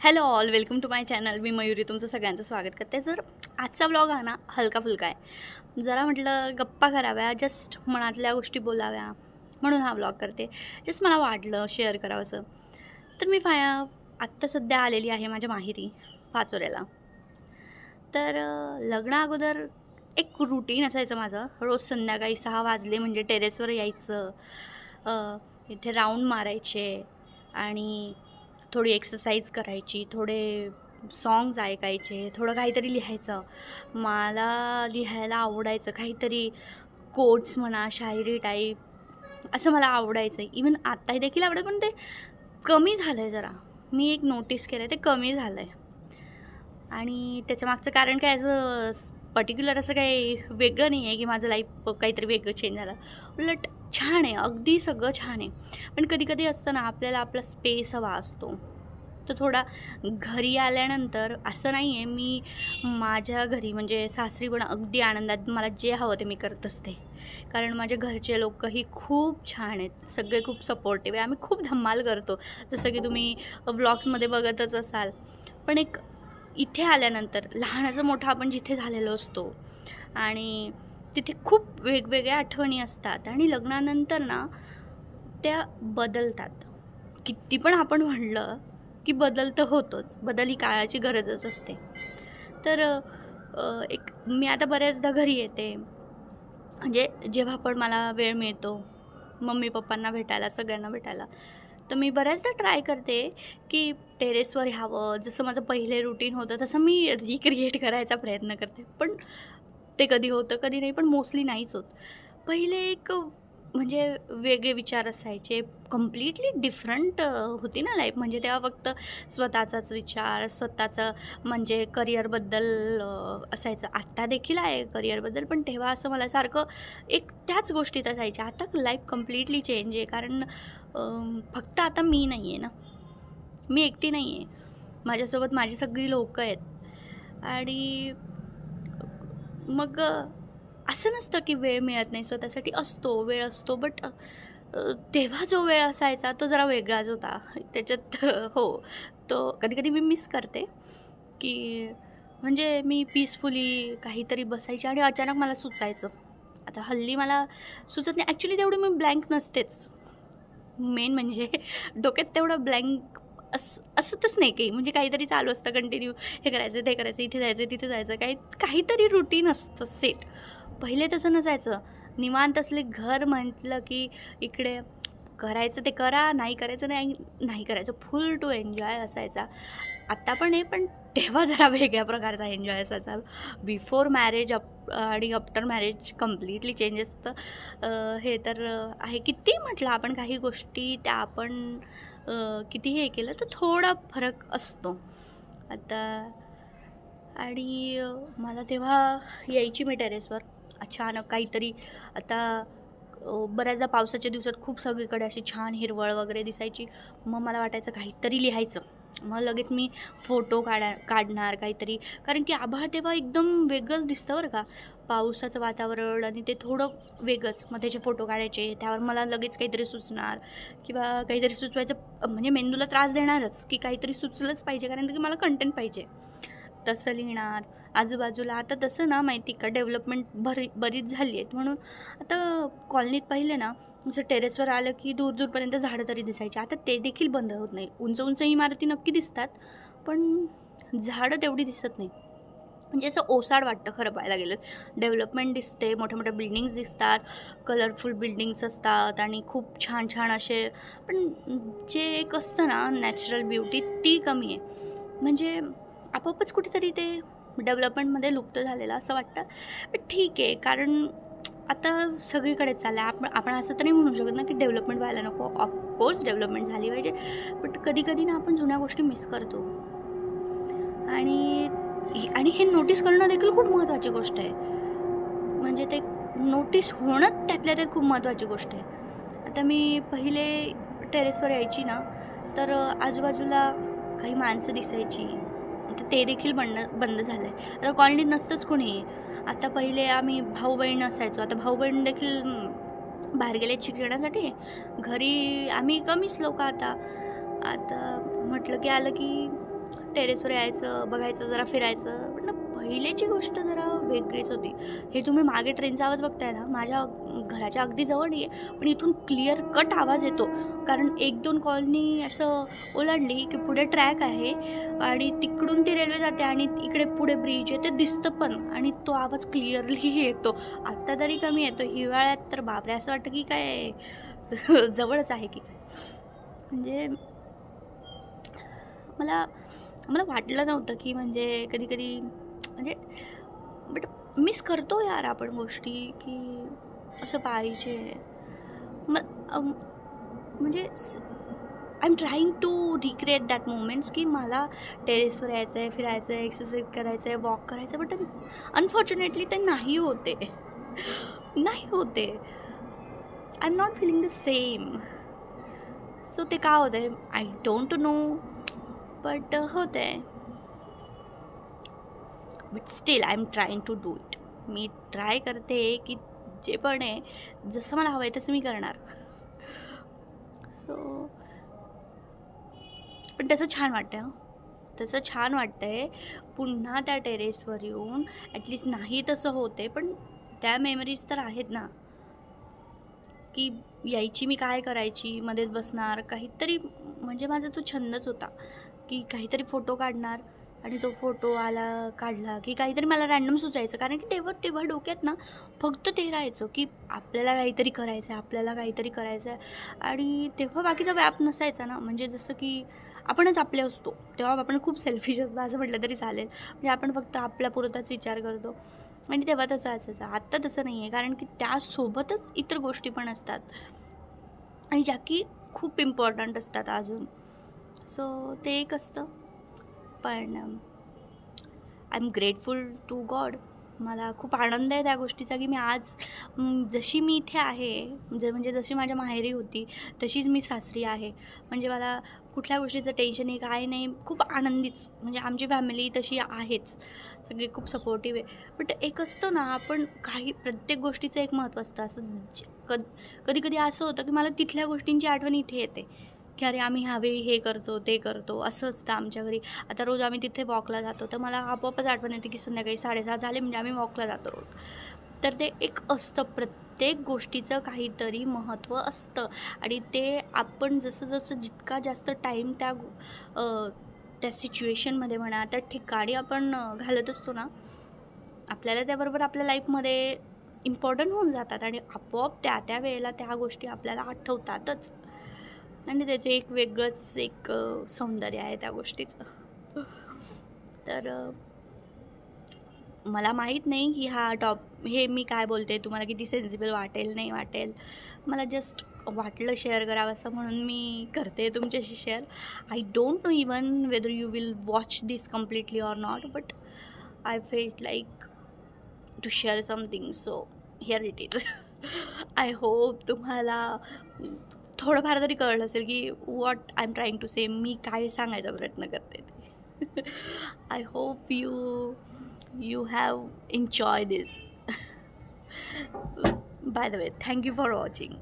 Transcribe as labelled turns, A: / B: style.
A: Hello all, welcome to my channel. मी मयुरी तुमचं सगळ्यांचं स्वागत करते. जर आजचा व्लॉग हा ना हलका फुलका आहे, जरा म्हटलं गप्पा कराव्या, जस्ट मनातल्या गोष्टी बोलाव्या म्हणून हा व्लॉग करते. जस्ट मला वाटलं शेअर करावंसं. तर मी आत्ता सध्या आलेली आहे माझ्या माहेरी पाचोऱ्याला. तर लग्ना अगोदर एक रुटीन असायचं माझं. रोज संध्याकाळी 6 वाजले म्हणजे टेरेसवर यायचं, इथे राऊंड मारायचे आणि थोडी एक्सरसाइज करायची, थोडे सॉंग्स ऐकायचे, थोडं काहीतरी लिहायचं. मला लिहायला आवडायचं, काहीतरी कोट्स म्हणा, शायरी टाईप असं मला आवडायचं. इवन आत्ताही देखील आवडतं, पण ते कमी झालं आहे जरा. मी एक नोटीस केलं आहे, ते कमी झालं आहे. आणि त्याच्या मागचं कारण काय, पर्टिक्युलर असं काही वेगळं नाही आहे की माझं लाईफ काहीतरी वेगळं चेंज झालं. उलट छान आहे, अगदी सगळं छान आहे. पण कधी कधी असतं ना, आपल्याला आपला स्पेस हवा असतो. तर थोडा घरी आल्यानंतर असं नाही आहे, मी माझ्या घरी म्हणजे सासरी पण अगदी आनंदात मला जे हवं ते मी करत असते. कारण माझ्या घरचे लोकही खूप छान आहेत, सगळे खूप सपोर्टिव्ह आहे. आम्ही खूप धमाल करतो, जसं की तुम्ही व्लॉग्समध्ये बघतच असाल. पण एक इथे आल्यानंतर लहानाचं मोठं आपण जिथे झालेलो असतो आणि तिथे खूप वेगवेगळ्या आठवणी असतात आणि लग्नानंतर ना त्या बदलतात. किती पण आपण म्हणलं की बदल तर होतोच, बदल ही काळाची गरजच असते. तर एक मी आता बऱ्याचदा घरी येते, म्हणजे जेव्हा पण मला वेळ मिळतो मम्मी पप्पांना भेटायला, सगळ्यांना भेटायला, तर मी बऱ्याचदा ट्राय करते की टेरेसवर यावं. जसं माझं पहिले रुटीन होतं तसं मी रिक्रिएट करायचा प्रयत्न करते. पण ते कधी होतं कधी नाही, पण मोस्टली नाहीच होत. पहिले एक म्हणजे वेगळे विचार असायचे, कम्प्लिटली डिफरंट होती ना लाईफ. म्हणजे तेव्हा फक्त स्वतःचाच विचार, स्वतःचं म्हणजे करिअरबद्दल असायचं. आत्ता देखील आहे करिअरबद्दल, पण तेव्हा असं मला सारखं एक त्याच गोष्टीत असायच्या. आता लाईफ कम्प्लिटली चेंज आहे. कारण फक्त आता मी नाही आहे ना, मी एकटी नाही आहे, माझ्यासोबत माझी सगळी लोकं आहेत. आणि मग असं नसतं की वेळ मिळत नाही स्वतःसाठी, असतो, वेळ असतो. बट तेव्हा जो वेळ असायचा तो जरा वेगळाच होता. त्याच्यात हो, तो कधी कधी मी मिस करते की म्हणजे मी पीसफुली काहीतरी बसायची आणि अचानक मला सुचायचं. आता हल्ली मला सुचत नाही ॲक्च्युली, तेवढी मी ब्लँक नसतेच. मेन म्हणजे डोक्यात तेवढं ब्लँक असतच नाही काही. म्हणजे काहीतरी चालू असतं कंटिन्यू, हे करायचं ते करायचं, इथे जायचं तिथे जायचं, काहीतरी रुटीन असतं सेट. पहिले तसं नसायचं. निवांत असले घर म्हटलं की इकडे करायचं ते करा, नाही करायचं नाही करायचं, फुल टू एन्जॉय असायचा. आत्ता पण आहे, पण तेव्हा जरा वेगळ्या प्रकारचा एन्जॉय असायचा. बिफोर मॅरेज आणि आफ्टर मॅरेज कम्प्लिटली चेंज असतं. हे तर आहे. किती म्हटलं आपण काही गोष्टी त्या आपण किती हे केलं तर थोडा फरक असतो आता. आणि मला तेव्हा यायची मी टेरेसवर अचानक काहीतरी. आता बऱ्याचदा पावसाच्या दिवसात खूप सगळीकडे अशी छान हिरवळ वगैरे दिसायची. मग मला वाटायचं काहीतरी लिहायचं. मग लगेच मी फोटो काढणार काहीतरी, कारण की आभाळ तेव्हा एकदम वेगळंच दिसतं बरं का, पावसाचं वातावरण आणि ते थोडं वेगळंच. मग त्याचे फोटो काढायचे, त्यावर मला लगेच काहीतरी सुचणार किंवा काहीतरी सुचवायचं. म्हणजे मेंदूला त्रास देणारच की काहीतरी सुचलंच पाहिजे, कारण की मला कंटेंट पाहिजे. तसं लिहिणार आजूबाजूला. आता तसं ना माहिती का, डेव्हलपमेंट बरीच झाली आहेत. म्हणून आता कॉलनीत पाहिले ना, असं टेरेसवर आलं की दूरपर्यंत झाडं तरी दिसायची. आता ते देखील बंद होत नाही. उंच इमारती नक्की दिसतात, पण झाडं तेवढी दिसत नाही. म्हणजे असं ओसाड वाटतं खरं पाहायला गेलं. डेव्हलपमेंट दिसते, मोठ्या मोठ्या बिल्डिंग्स दिसतात, कलरफुल बिल्डिंग्स असतात आणि खूप छान छान असे. पण जे एक असतं ना नॅचरल ब्युटी, ती कमी आहे. म्हणजे आपोआपच कुठेतरी ते डेव्हलपमेंटमध्ये लुप्त झालेलं असं वाटतं. पण ठीक आहे, कारण आता सगळीकडेच चाललं आहे. आपण असं तर नाही म्हणू शकत ना की डेव्हलपमेंट व्हायला नको. ऑफकोर्स डेव्हलपमेंट झाली पाहिजे, बट कधी ना आपण जुन्या गोष्टी मिस करतो. आणि हे नोटीस करणं देखील खूप महत्त्वाची गोष्ट आहे. म्हणजे ते नोटीस होणं त्यातल्या त्यात खूप महत्त्वाची गोष्ट आहे. आता मी पहिले टेरेसवर यायची ना, तर आजूबाजूला काही माणसं दिसायची. आता ते देखील बंद झालं आहे. आता कॉलनीत नसतंच कोणी. आता पहिले आम्ही भाऊ बहीण असायचो, आता भाऊ बहीण देखील बाहेर गेलेत शिक्षणासाठी. घरी आम्ही कमीच लोक. आता म्हटलं की आलं की टेरेसवर यायचं, बघायचं, जरा फिरायचं. पण पहिलेची गोष्ट जरा वेगळीच होती. हे तुम्ही मागे ट्रेनचा आवाज बघताय ना, माझ्या घराच्या अगदी जवळ नाही आहे, पण इथून क्लिअर कट आवाज येतो. कारण 1-2 कॉलनी असं ओलांडली की पुढे ट्रॅक आहे आणि तिकडून ती रेल्वे जाते आणि इकडे पुढे ब्रिज आहे, ते दिसतं पण आणि तो आवाज क्लिअरली येतो. आत्ता तरी कमी येतो, हिवाळ्यात तर बापरे असं वाटतं की काय जवळच आहे की काय. म्हणजे मला मला वाटलं नव्हतं की म्हणजे कधी म्हणजे बट मिस करतो यार आपण गोष्टी की असं पाहिजे. म्हणजे I am trying to recreate that moments की मला टेरेसवर यायचं आहे, फिरायचं आहे, एक्सरसाइज करायचं आहे, वॉक करायचं आहे, बट अनफॉर्च्युनेटली ते नाही होते. I am not feeling the same. So ते का होतं आहे आय डोंट नो, बट होतं आहे. But still I am trying to do it. मी ट्राय करते की जे पण आहे जसं मला हवं आहे तसं मी करणार. सो पण तसं छान वाटतं आहे पुन्हा त्या टेरेसवर येऊन. ॲटलिस्ट नाही तसं होते पण त्या मेमरीज तर आहेत ना, की यायची मी काय करायची, मध्येच बसणार काहीतरी. म्हणजे माझा तो छंदच होता की काहीतरी फोटो काढणार आणि तो फोटो काढला की काहीतरी मला रॅन्डम सुचायचं. कारण की तेव्हा डोक्यात ना फक्त ते राहायचं की आपल्याला काहीतरी करायचं आहे आणि तेव्हा बाकीचा व्याप नसायचा ना. म्हणजे जसं की आपणच आपले असतो तेव्हा आपण खूप सेल्फिश असतो असं म्हटलं तरी चालेल. म्हणजे आपण फक्त आपल्यापुरताच विचार करतो आणि तेव्हा तसं असायचं. आत्ता तसं नाही आहे, कारण की त्यासोबतच इतर गोष्टी पण असतात आणि ज्या की खूप इम्पॉर्टंट असतात अजून. सो ते एक असतं. पण I am grateful to God. मला खूप आनंद आहे त्या गोष्टीचा की मी आज जशी मी इथे आहे, म्हणजे जशी माझ्या माहेरी होती तशीच मी सासरी आहे. म्हणजे मला कुठल्या गोष्टीचं टेन्शन आहे काय नाही, खूप आनंदीच. म्हणजे आमची फॅमिली तशी आहेच, सगळे खूप सपोर्टिव्ह आहे. बट एक असतं ना, आपण प्रत्येक गोष्टीचं एक महत्त्व असतं. असं कधी असं होतं की मला तिथल्या गोष्टींची आठवण इथे येते की अरे आम्ही ह्यावेळी हे करतो ते करतो, असं असतं आमच्या घरी. आता रोज आम्ही तिथे वॉकला जातो तर मला आपोआपच आठवण येते की संध्याकाळी 7:30 झाले म्हणजे आम्ही वॉकला जातो रोज. तर ते एक असतं, प्रत्येक गोष्टीचं काहीतरी महत्त्व असतं आणि ते आपण जसं जितका जास्त टाईम त्या सिच्युएशनमध्ये म्हणा, त्या ठिकाणी आपण घालत असतो ना, आपल्याला त्याबरोबर आपल्या लाईफमध्ये इम्पॉर्टंट होऊन जातात आणि आपोआप त्या वेळेला त्या गोष्टी आपल्याला आठवतातच आणि त्याचे एक वेगळंच एक सौंदर्य आहे त्या गोष्टीचं. तर मला माहीत नाही की हे मी काय बोलते तुम्हाला किती सेन्सिबल वाटेल नाही वाटेल. मला जस्ट वाटलं शेअर करावं असं म्हणून मी करते तुमच्याशी share. I don't know even whether you will watch this completely or not, but I felt like to share something. So here it is. I hope तुम्हाला थोडंफार तरी कळलं असेल की what I am trying to say, मी काय सांगायचा प्रयत्न करते ते. I hope you have enjoyed this. By the way, thank you for watching.